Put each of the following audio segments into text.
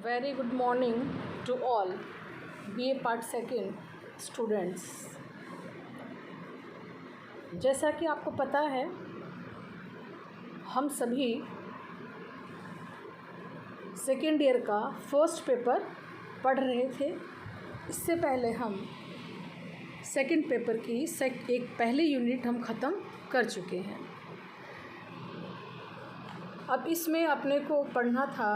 Very good morning to all BA Part Second students। जैसा कि आपको पता है, हम सभी सेकेंड ईयर का फर्स्ट पेपर पढ़ रहे थे। इससे पहले हम सेकेंड पेपर की एक पहली यूनिट हम ख़त्म कर चुके हैं। अब इसमें अपने को पढ़ना था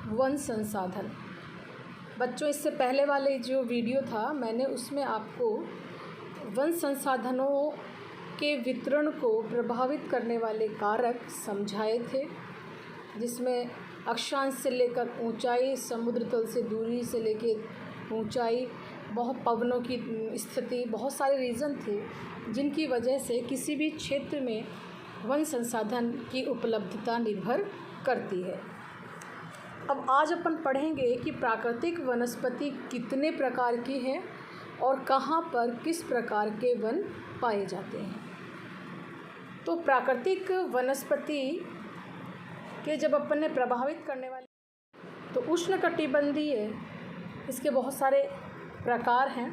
वन संसाधन। बच्चों, इससे पहले वाले जो वीडियो था मैंने उसमें आपको वन संसाधनों के वितरण को प्रभावित करने वाले कारक समझाए थे, जिसमें अक्षांश से लेकर ऊंचाई, समुद्र तल से दूरी से लेकर ऊंचाई, बहुत पवनों की स्थिति, बहुत सारे रीज़न थे जिनकी वजह से किसी भी क्षेत्र में वन संसाधन की उपलब्धता निर्भर करती है। अब आज अपन पढ़ेंगे कि प्राकृतिक वनस्पति कितने प्रकार की है और कहाँ पर किस प्रकार के वन पाए जाते हैं। तो प्राकृतिक वनस्पति के जब अपन ने प्रभावित करने वाले, तो उष्णकटिबंधीय इसके बहुत सारे प्रकार हैं।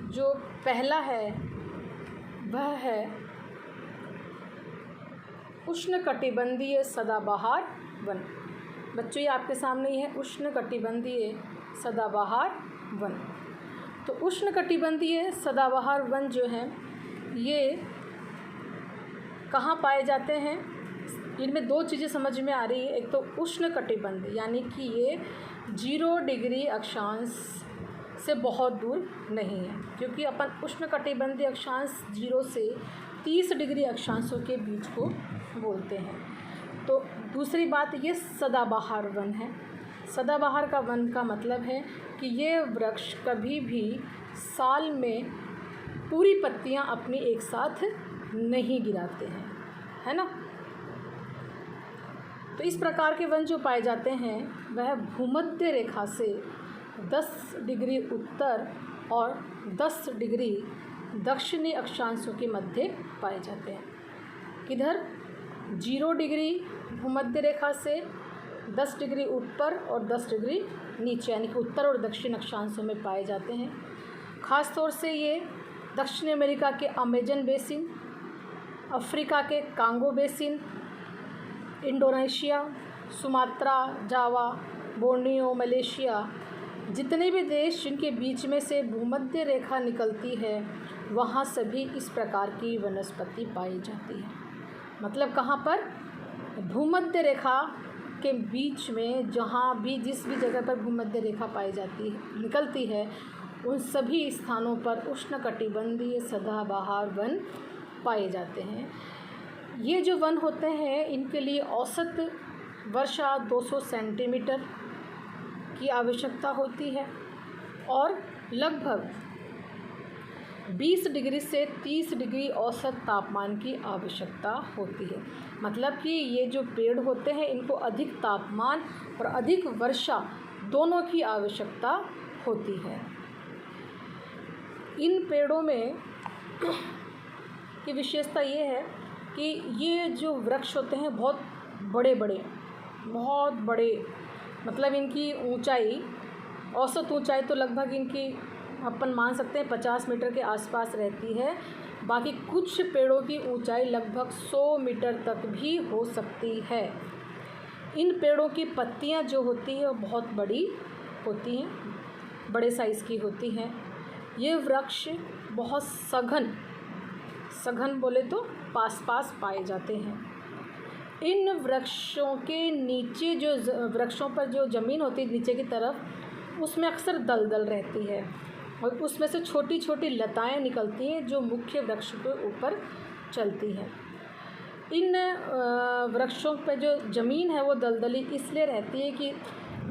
जो पहला है वह है उष्णकटिबंधीय सदाबहार वन। बच्चों, ये आपके सामने ही है उष्णकटिबंधीय सदाबहार वन। तो उष्णकटिबंधीय सदाबहार वन जो हैं ये कहाँ पाए जाते हैं, इनमें दो चीज़ें समझ में आ रही है। एक तो उष्णकटिबंध यानी कि ये 0 डिग्री अक्षांश से बहुत दूर नहीं है, क्योंकि अपन उष्णकटिबंधीय अक्षांश 0 से 30 डिग्री अक्षांशों के बीच को बोलते हैं। तो दूसरी बात, ये सदाबहार वन है। सदाबहार का वन का मतलब है कि ये वृक्ष कभी भी साल में पूरी पत्तियां अपनी एक साथ नहीं गिराते हैं, है ना। तो इस प्रकार के वन जो पाए जाते हैं वह भूमध्य रेखा से 10 डिग्री उत्तर और 10 डिग्री दक्षिणी अक्षांशों के मध्य पाए जाते हैं। किधर? 0 डिग्री भूमध्य रेखा से 10 डिग्री ऊपर और 10 डिग्री नीचे, यानी कि उत्तर और दक्षिण अक्षांशों में पाए जाते हैं। ख़ास तौर से ये दक्षिण अमेरिका के अमेजन बेसिन, अफ्रीका के कांगो बेसिन, इंडोनेशिया, सुमात्रा, जावा, बोर्नियो, मलेशिया, जितने भी देश जिनके बीच में से भूमध्य रेखा निकलती है वहाँ सभी इस प्रकार की वनस्पति पाई जाती है। मतलब कहाँ पर? भूमध्य रेखा के बीच में, जहाँ भी जिस भी जगह पर भूमध्य रेखा पाई जाती है, निकलती है, उन सभी स्थानों पर उष्णकटिबंधीय सदाबहार वन पाए जाते हैं। ये जो वन होते हैं इनके लिए औसत वर्षा 200 सेंटीमीटर की आवश्यकता होती है और लगभग 20 डिग्री से 30 डिग्री औसत तापमान की आवश्यकता होती है। मतलब कि ये जो पेड़ होते हैं इनको अधिक तापमान और अधिक वर्षा दोनों की आवश्यकता होती है। इन पेड़ों में की विशेषता ये है कि ये जो वृक्ष होते हैं बहुत बड़े, मतलब इनकी ऊंचाई, औसत ऊंचाई तो लगभग इनकी अपन मान सकते हैं 50 मीटर के आसपास रहती है। बाकी कुछ पेड़ों की ऊंचाई लगभग 100 मीटर तक भी हो सकती है। इन पेड़ों की पत्तियां जो होती हैं वो बहुत बड़ी होती हैं, बड़े साइज़ की होती हैं। ये वृक्ष बहुत सघन बोले तो पास पाए जाते हैं। इन वृक्षों के नीचे जो वृक्षों पर जो ज़मीन होती है नीचे की तरफ, उसमें अक्सर दलदल रहती है और उसमें से छोटी छोटी लताएं निकलती हैं जो मुख्य वृक्ष के ऊपर चलती हैं। इन वृक्षों पर जो ज़मीन है वो दलदली इसलिए रहती है कि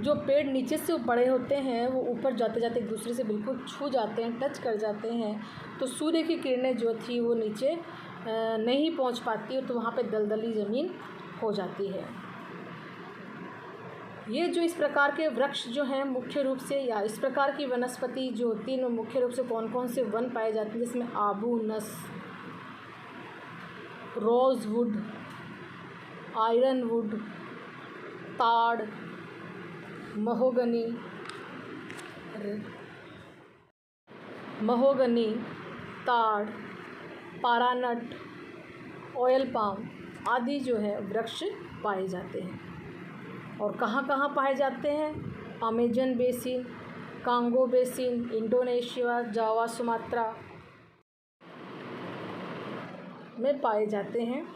जो पेड़ नीचे से बड़े होते हैं वो ऊपर जाते जाते एक दूसरे से बिल्कुल छू जाते हैं, टच कर जाते हैं, तो सूर्य की किरणें जो थी वो नीचे नहीं पहुंच पाती, तो वहाँ पे दलदली ज़मीन हो जाती है। ये जो इस प्रकार के वृक्ष जो हैं मुख्य रूप से, या इस प्रकार की वनस्पति जो होती है मुख्य रूप से कौन कौन से वन पाए जाते हैं, जिसमें आबू नस, रोज़वुड, आयरनवुड, ताड़, महोगनी, ताड़, पारानट, ऑयल पाम आदि जो है वृक्ष पाए जाते हैं। और कहाँ कहाँ पाए जाते हैं? Amazon basin, Congo basin, Indonesia, Java, Sumatra में पाए जाते हैं।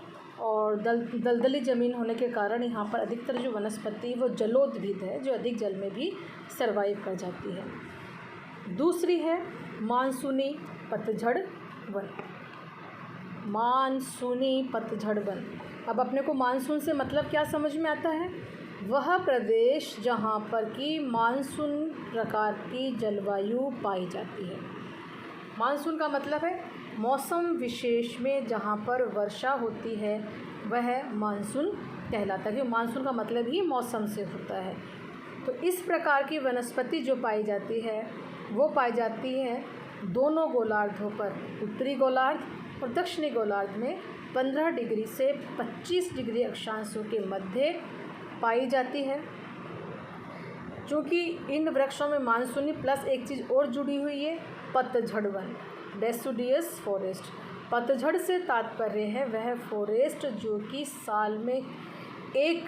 और दलदली ज़मीन होने के कारण यहाँ पर अधिकतर जो वनस्पति वो जलोद्भिद है, जो अधिक जल में भी सर्वाइव कर जाती है। दूसरी है मानसूनी पतझड़ वन। मानसूनी पतझड़ वन, अब अपने को मानसून से मतलब क्या समझ में आता है? वह प्रदेश जहाँ पर कि मानसून प्रकार की जलवायु पाई जाती है। मानसून का मतलब है मौसम विशेष में जहाँ पर वर्षा होती है वह मानसून कहलाता है। मानसून का मतलब ही मौसम से होता है। तो इस प्रकार की वनस्पति जो पाई जाती है वो पाई जाती है दोनों गोलार्धों पर, उत्तरी गोलार्ध और दक्षिणी गोलार्ध में 15 डिग्री से 25 डिग्री अक्षांशों के मध्य पाई जाती है। चूँकि इन वृक्षों में मानसूनी प्लस एक चीज़ और जुड़ी हुई है, पतझड़ वन, डेसिडुअस फॉरेस्ट। पतझड़ से तात्पर्य है वह फॉरेस्ट जो कि साल में एक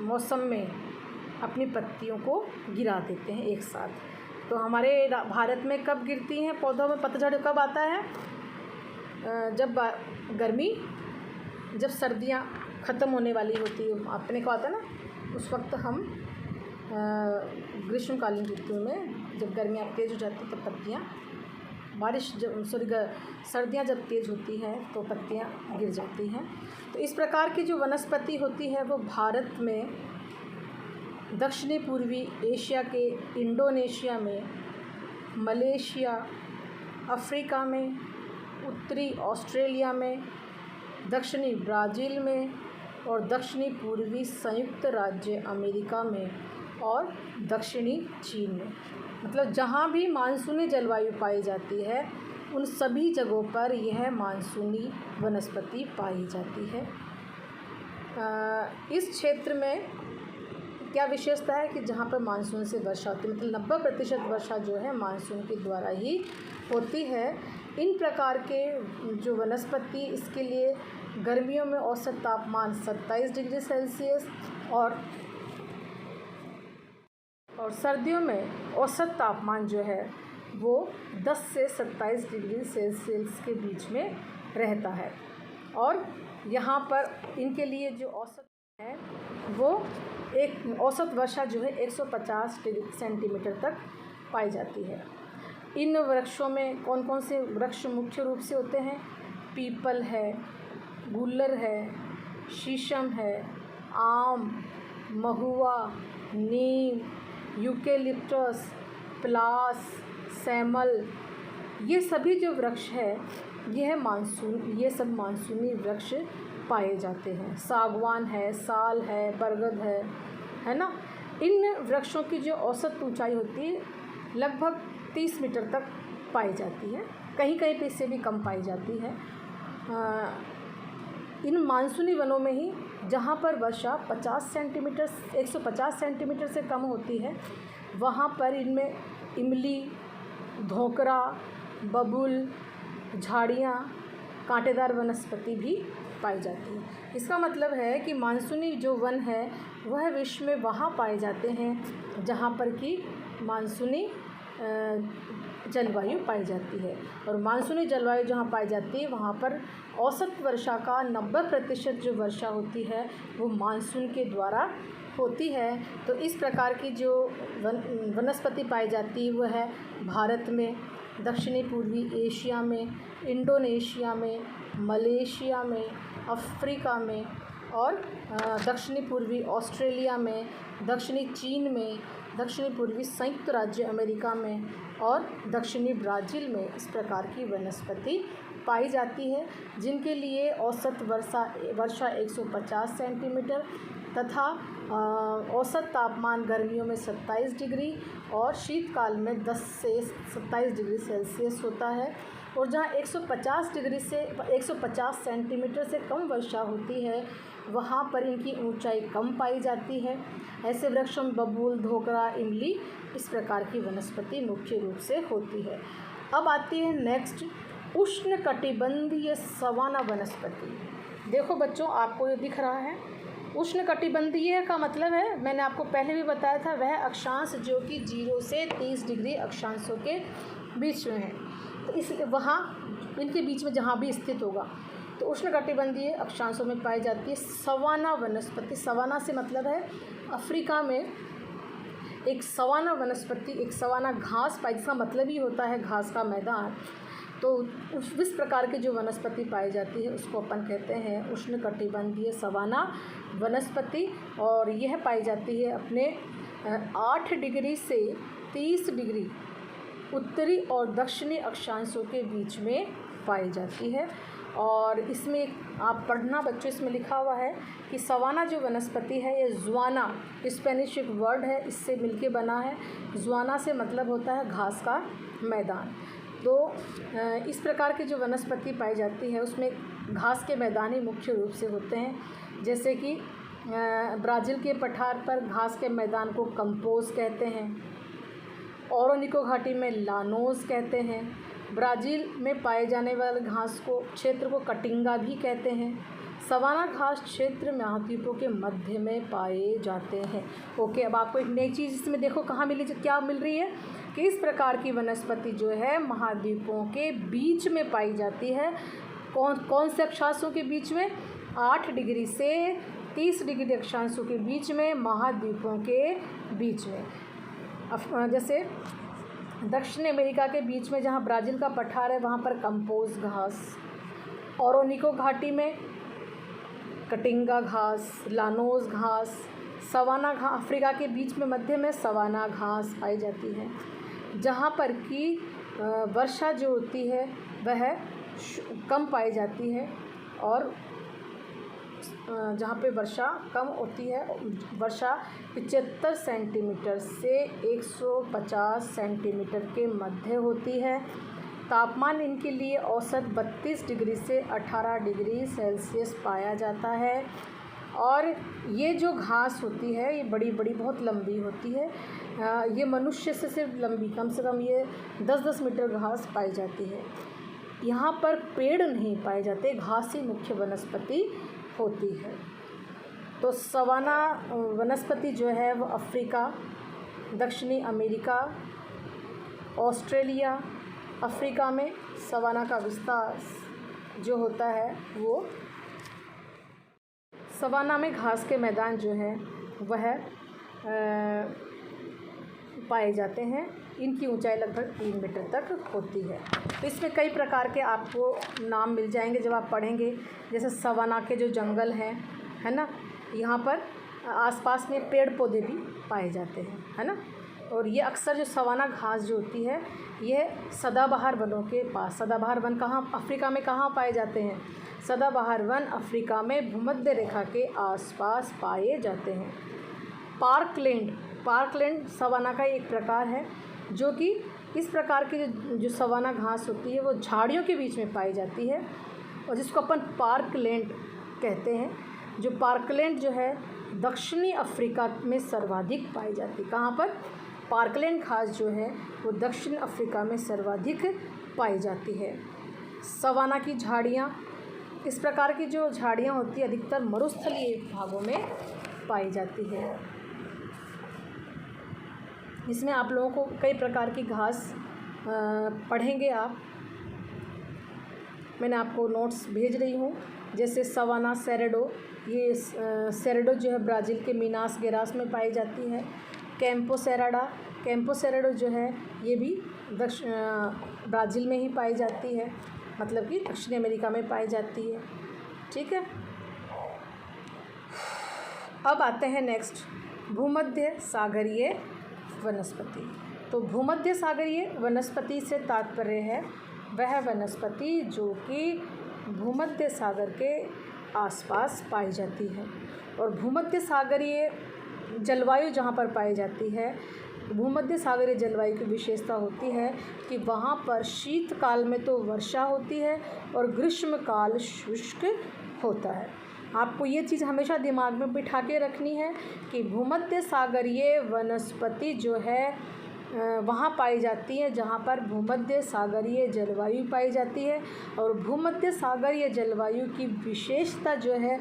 मौसम में अपनी पत्तियों को गिरा देते हैं एक साथ। तो हमारे भारत में कब गिरती हैं पौधों में पतझड़? कब आता है? जब गर्मी, जब सर्दियाँ ख़त्म होने वाली होती है, अपने को आता है ना, उस वक्त हम ग्रीष्मकालीन ऋतु में जब गर्मियाँ तेज़ हो जाती तब पत्तियाँ, बारिश जब सर्दियाँ जब तेज़ होती हैं तो पत्तियाँ गिर जाती हैं। तो इस प्रकार की जो वनस्पति होती है वो भारत में, दक्षिणी पूर्वी एशिया के इंडोनेशिया में, मलेशिया, अफ्रीका में, उत्तरी ऑस्ट्रेलिया में, दक्षिणी ब्राज़ील में और दक्षिणी पूर्वी संयुक्त राज्य अमेरिका में और दक्षिणी चीन में, मतलब जहाँ भी मानसूनी जलवायु पाई जाती है उन सभी जगहों पर यह मानसूनी वनस्पति पाई जाती है। इस क्षेत्र में क्या विशेषता है कि जहाँ पर मानसून से वर्षा होती है, मतलब 90% वर्षा जो है मानसून के द्वारा ही होती है। इन प्रकार के जो वनस्पति, इसके लिए गर्मियों में औसत तापमान 27 डिग्री सेल्सियस और सर्दियों में औसत तापमान जो है वो 10 से 27 डिग्री सेल्सियस के बीच में रहता है। और यहाँ पर इनके लिए जो औसत है वो एक औसत वर्षा जो है 150 सेंटीमीटर तक पाई जाती है। इन वृक्षों में कौन कौन से वृक्ष मुख्य रूप से होते हैं? पीपल है, गूलर है, शीशम है, आम, महुआ, नीम, यूकेलिप्टस, पलास, सैमल, ये सभी जो वृक्ष है ये सब मानसूनी वृक्ष पाए जाते हैं। सागवान है, साल है, बरगद है ना। इन वृक्षों की जो औसत ऊंचाई होती है लगभग 30 मीटर तक पाई जाती है, कहीं कहीं पे इससे भी कम पाई जाती है। इन मानसूनी वनों में ही जहाँ पर वर्षा 150 सेंटीमीटर से कम होती है वहाँ पर इनमें इमली, धोकरा, बबूल, झाड़ियाँ, कांटेदार वनस्पति भी पाई जाती है। इसका मतलब है कि मानसूनी जो वन है वह विश्व में वहाँ पाए जाते हैं जहाँ पर कि मानसूनी जलवायु पाई जाती है। और मानसूनी जलवायु जहाँ पाई जाती है वहाँ पर औसत वर्षा का 90% जो वर्षा होती है वो मानसून के द्वारा होती है। तो इस प्रकार की जो वनस्पति पाई जाती है वह है भारत में, दक्षिणी पूर्वी एशिया में, इंडोनेशिया में, मलेशिया में, अफ्रीका में और दक्षिणी पूर्वी ऑस्ट्रेलिया में, दक्षिणी चीन में, दक्षिणी पूर्वी संयुक्त राज्य अमेरिका में और दक्षिणी ब्राज़ील में इस प्रकार की वनस्पति पाई जाती है, जिनके लिए औसत वर्षा 150 सेंटीमीटर तथा औसत तापमान गर्मियों में 27 डिग्री और शीतकाल में 10 से 27 डिग्री सेल्सियस होता है। और जहाँ 150 सेंटीमीटर से कम वर्षा होती है वहाँ पर इनकी ऊंचाई कम पाई जाती है। ऐसे वृक्षों में बबूल, धोकरा, इमली इस प्रकार की वनस्पति मुख्य रूप से होती है। अब आती है नेक्स्ट उष्णकटिबंधीय सवाना वनस्पति। देखो बच्चों, आपको ये दिख रहा है, उष्णकटिबंधीय का मतलब है, मैंने आपको पहले भी बताया था, वह अक्षांश जो कि 0 से 30 डिग्री अक्षांशों के बीच में है। तो इस वहाँ इनके बीच में जहाँ भी स्थित होगा तो उष्णकटिबंधीय अक्षांशों में पाई जाती है सवाना वनस्पति। सवाना से मतलब है अफ्रीका में एक सवाना वनस्पति, एक सवाना घास पाई, जिसका मतलब ही होता है घास का मैदान। तो इस प्रकार की जो वनस्पति पाई जाती है उसको अपन कहते हैं उष्णकटिबंधीय सवाना वनस्पति। और यह पाई जाती है अपने 8 डिग्री से 30 डिग्री उत्तरी और दक्षिणी अक्षांशों के बीच में पाई जाती है। और इसमें आप पढ़ना बच्चों, इसमें लिखा हुआ है कि सवाना जो वनस्पति है ये ज़ुआना, स्पेनिश एक वर्ड है, इससे मिलके बना है। ज़ुआना से मतलब होता है घास का मैदान। तो इस प्रकार की जो वनस्पति पाई जाती है उसमें घास के मैदान ही मुख्य रूप से होते हैं। जैसे कि ब्राज़ील के पठार पर घास के मैदान को कंपोज कहते हैं, ओरोनिको घाटी में लानोस कहते हैं, ब्राज़ील में पाए जाने वाले घास को क्षेत्र को कटिंगा भी कहते हैं। सवाना घास क्षेत्र महाद्वीपों के मध्य में पाए जाते हैं। ओके, अब आपको एक नई चीज़ इसमें देखो कहाँ मिली, क्या मिल रही है कि इस प्रकार की वनस्पति जो है महाद्वीपों के बीच में पाई जाती है। कौन से अक्षांशों के बीच में? 8 डिग्री से 30 डिग्री अक्षांशों के बीच में, महाद्वीपों के बीच में। जैसे दक्षिण अमेरिका के बीच में जहाँ ब्राज़ील का पठार है वहाँ पर कंपोज घास, ओरोनिको घाटी में कटिंगा घास, लानोस घास, सवाना घास, अफ्रीका के बीच में मध्य में सवाना घास पाई जाती है। जहाँ पर कि वर्षा जो होती है वह कम पाई जाती है, और जहाँ पे वर्षा कम होती है, वर्षा 75 सेंटीमीटर से 150 सेंटीमीटर के मध्य होती है। तापमान इनके लिए औसत 32 डिग्री से 18 डिग्री सेल्सियस पाया जाता है। और ये जो घास होती है ये बड़ी बड़ी बहुत लंबी होती है। ये मनुष्य से सिर्फ लंबी, कम से कम ये 10-10 मीटर घास पाई जाती है। यहाँ पर पेड़ नहीं पाए जाते, घास ही मुख्य वनस्पति होती है। तो सवाना वनस्पति जो है वो अफ्रीका, दक्षिणी अमेरिका, ऑस्ट्रेलिया, अफ्रीका में सवाना का विस्तार जो होता है वो सवाना में घास के मैदान जो है वह पाए जाते हैं। इनकी ऊंचाई लगभग 3 मीटर तक होती है। तो इसमें कई प्रकार के आपको नाम मिल जाएंगे जब आप पढ़ेंगे। जैसे सवाना के जो जंगल हैं, है ना, यहाँ पर आसपास में पेड़ पौधे भी पाए जाते हैं, है ना। और ये अक्सर जो सवाना घास जो होती है ये सदाबहार वनों के पास, सदाबहार वन कहाँ अफ्रीका में कहाँ पाए जाते हैं? सदाबहार वन अफ्रीका में भूमध्य रेखा के आसपास पाए जाते हैं। पार्कलैंड सवाना का एक प्रकार है, जो कि इस प्रकार की जो सवाना घास होती है वो झाड़ियों के बीच में पाई जाती है, और जिसको अपन पार्कलैंड कहते हैं। जो पार्कलैंड जो है दक्षिणी अफ्रीका में सर्वाधिक पाई जाती है। कहाँ पर? पार्कलैंड घास जो है वो दक्षिण अफ्रीका में सर्वाधिक पाई जाती है। सवाना की झाड़ियाँ, इस प्रकार की जो झाड़ियाँ होती है अधिकतर मरुस्थलीय भागों में पाई जाती है। इसमें आप लोगों को कई प्रकार की घास पढ़ेंगे आप, मैंने आपको नोट्स भेज रही हूँ। जैसे सवाना सेरेडो, ये सेरेडो जो है ब्राज़ील के मीनास गेरास में पाई जाती है। कैंपो सेरेडो जो है ये भी ब्राज़ील में ही पाई जाती है, मतलब कि दक्षिण अमेरिका में पाई जाती है। ठीक है, अब आते हैं नेक्स्ट भूमध्य सागरीय वनस्पति। तो भूमध्य सागरीय वनस्पति से तात्पर्य है वह वनस्पति जो कि भूमध्य सागर के आसपास पाई जाती है। और भूमध्य सागरीय जलवायु जहाँ पर पाई जाती है, भूमध्य सागरीय जलवायु की विशेषता होती है कि वहाँ पर शीतकाल में तो वर्षा होती है और ग्रीष्मकाल शुष्क होता है। आपको ये चीज़ हमेशा दिमाग में बिठा के रखनी है कि भूमध्य सागरीय वनस्पति जो है वहाँ पाई जाती है जहाँ पर भूमध्य सागरीय जलवायु पाई जाती है। और भूमध्य सागरीय जलवायु की विशेषता जो है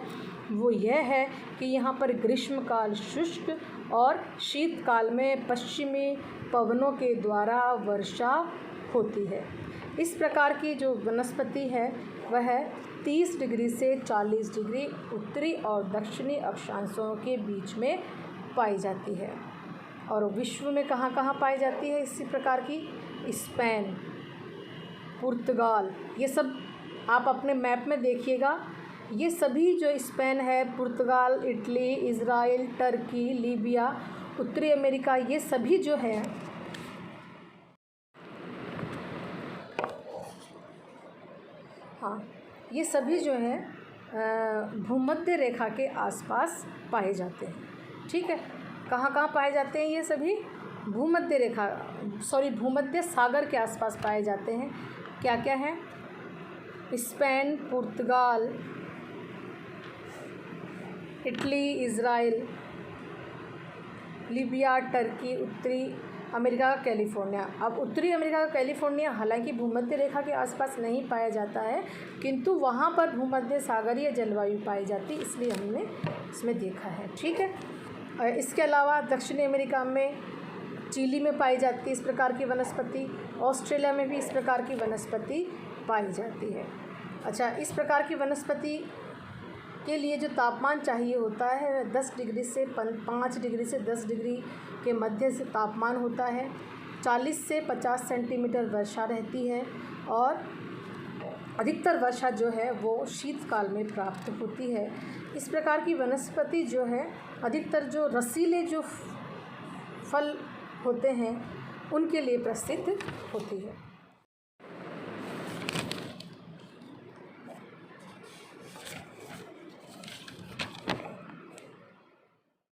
वो यह है कि यहाँ पर ग्रीष्मकाल शुष्क और शीतकाल में पश्चिमी पवनों के द्वारा वर्षा होती है। इस प्रकार की जो वनस्पति है वह 30 डिग्री से 40 डिग्री उत्तरी और दक्षिणी अक्षांशों के बीच में पाई जाती है। और विश्व में कहाँ कहाँ पाई जाती है इसी प्रकार की? स्पेन, पुर्तगाल, ये सब आप अपने मैप में देखिएगा। ये सभी जो स्पेन है, पुर्तगाल, इटली, इज़राइल, टर्की, लीबिया, उत्तरी अमेरिका, ये सभी जो है ये सभी जो है भूमध्य रेखा के आसपास पाए जाते हैं। ठीक है, कहाँ कहाँ पाए जाते हैं? ये सभी भूमध्य सागर के आसपास पाए जाते हैं। क्या क्या हैं? स्पेन, पुर्तगाल, इटली, इज़राइल, लीबिया, टर्की, उत्तरी अमेरिका का कैलिफोर्निया। अब उत्तरी अमेरिका का कैलिफोर्निया हालांकि भूमध्य रेखा के आसपास नहीं पाया जाता है, किंतु वहाँ पर भूमध्य सागरीय जलवायु पाई जाती, इसलिए हमने इसमें देखा है। ठीक है, इसके अलावा दक्षिणी अमेरिका में चिली में पाई जाती है इस प्रकार की वनस्पति। ऑस्ट्रेलिया में भी इस प्रकार की वनस्पति पाई जाती है। अच्छा, इस प्रकार की वनस्पति के लिए जो तापमान चाहिए होता है 10 डिग्री से 5 डिग्री से 10 डिग्री के मध्य से तापमान होता है। 40 से 50 सेंटीमीटर वर्षा रहती है और अधिकतर वर्षा जो है वो शीतकाल में प्राप्त होती है। इस प्रकार की वनस्पति जो है अधिकतर जो रसीले जो फल होते हैं उनके लिए प्रसिद्ध होती है।